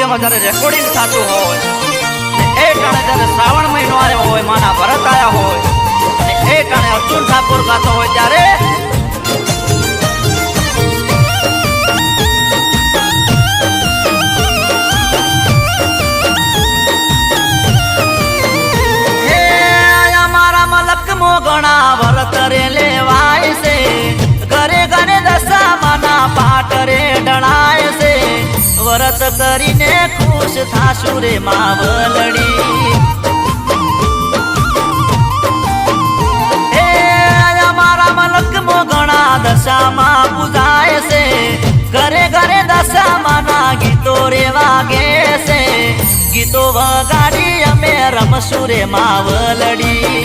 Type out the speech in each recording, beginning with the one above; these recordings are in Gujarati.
સ્ટુડિયોમાં જ્યારે રેકોર્ડિંગ થતું હોય એ ટાણે જ્યારે શ્રાવણ મહિનો આવ્યો હોય, માના ભરત આવ્યા હોય અને એ ટાણે અર્જુન ઠાકોર ગાતો હોય ત્યારે ઘણા વરત રે લેવાય છે, ઘરે ઘરે દશામાના પાઠ રે ઢળાય છે, વરત કરીને ખુશ થાશું રે માવલડી. હે અમારા મલકમો ઘણા દશામાં પૂજાય છે, ઘરે ઘરે દશામાના ગીતો રે વાગે છે, ગીતો વગાડી અમે રમશું રે માવલડી.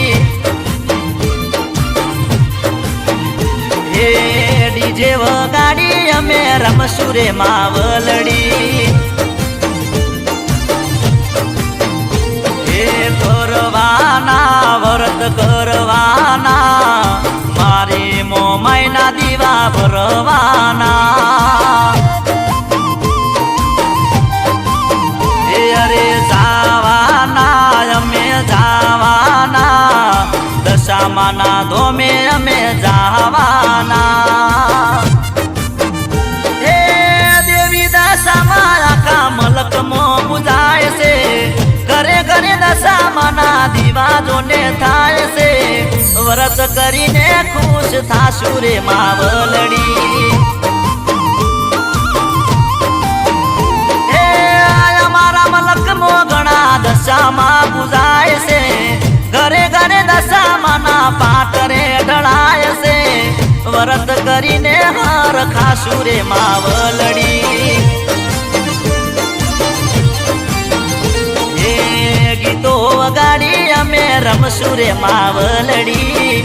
ડીજે વગાડી અમે રમશું રે માવલડી. એ કરવાના વ્રત કરવાના, મારે મોમાઈના દીવા ભરવાના. એ અરે જાવાના અમે જાવાના, દશામાના ધોમે અમે જાવાના. હે દેવી દશામાં આખા મલકમો પૂજાય છે, ઘરે ઘરે દશામાના દીવાજોને થાય છે, વ્રત કરીને ખુશ થાશું રે માવલડી. હે અમારા મલકમો ઘણા દશામાં પૂજાય છે, ઘરે ઘરે દશામાના પાઠ રે ઢળાય છે, વ્રત કરીને હાર ખાશું રે માવલડી. એ ગીતો વગાડી અમે રમશું રે માવલડી.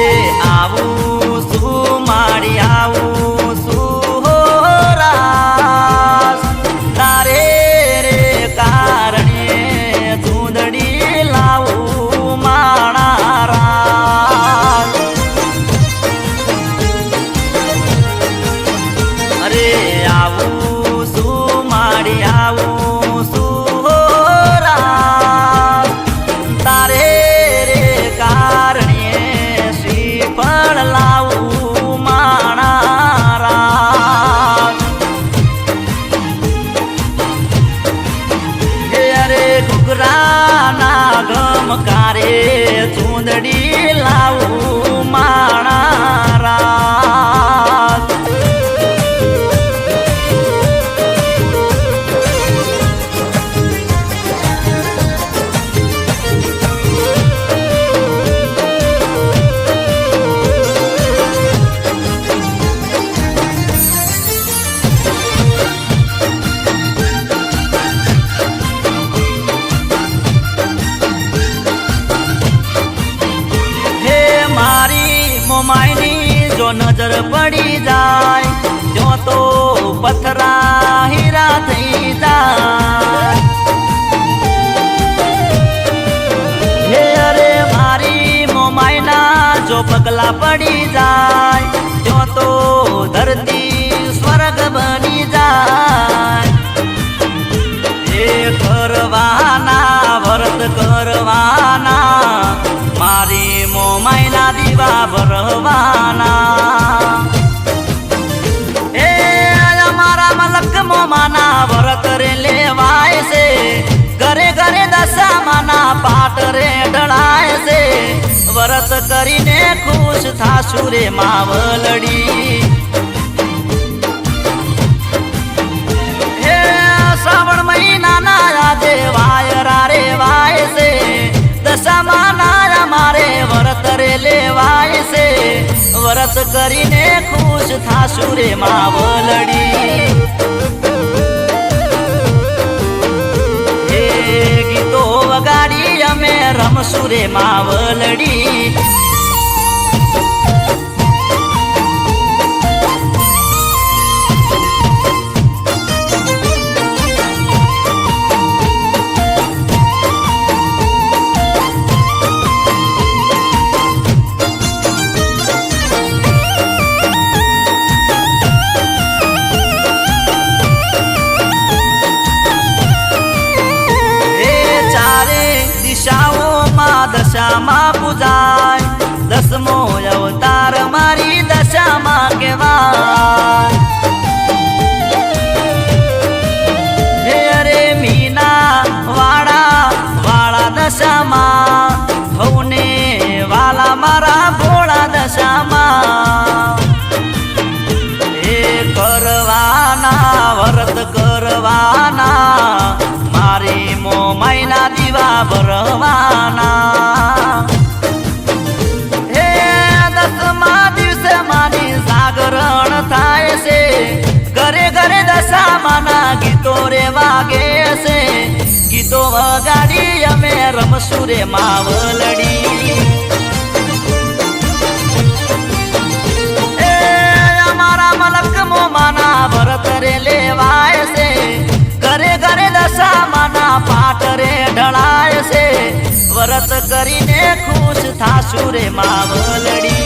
એ આવું શું માડી આવું કારે ચૂંદડી લાવું માણા રાત. મોમાઈની જો નજર પડી જાય જો તો પથરા હીરા થઈ જાય. હે અરે મારી મોમાઈના જો પગલા પડી જાય જો તો ધરતી સ્વર્ગ બની જાય. એ કરવાના વ્રત કરવાના, મારી મોમાઈના દીવા ભરવાના. એ અમારા મલકમો માના વ્રત રે લેવાય છે, ઘરે ઘરે દશામાના પાઠ રે ઢળાય છે, વ્રત કરીને ખુશ થાશું રે માવલડી. હે શ્રાવણ મહિનાના આજે વાયરા રે વાય છે, દશામાના મારે વ્રત રે લેવાય છે, વ્રત કરીને ખુશ થાશું રે માવલડી. એ ગીતો વગાડી અમે રમશું રે માવલડી. દશામાં પૂજાય દસમો અવતાર મારી દશામાં કહેવાય હે અરે મીના વાળા દશામાં હવને વાલા મારા ભોળા દશામાં હે કરવાના વ્રત કરવાના મારી મોમાઈના દીવા ભરવાના હે દસમા દિવસે મારી જાગરણ થાય છે ઘરે ઘરે દશામાના ગીતો રે વાગે છે ગીતો વગાડી અમે રમશું રે માવલડી એ અમારા મલક મોમાના ભરત રે લેવાય છે ઘરે ઘરે દશામાના પાઠ રે ઢળાય છે વ્રત કરીને ખુશ થાશું રે માવલડી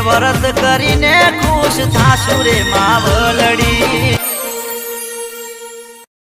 વ્રત કરીને ખુશ થાશું રે માવલડી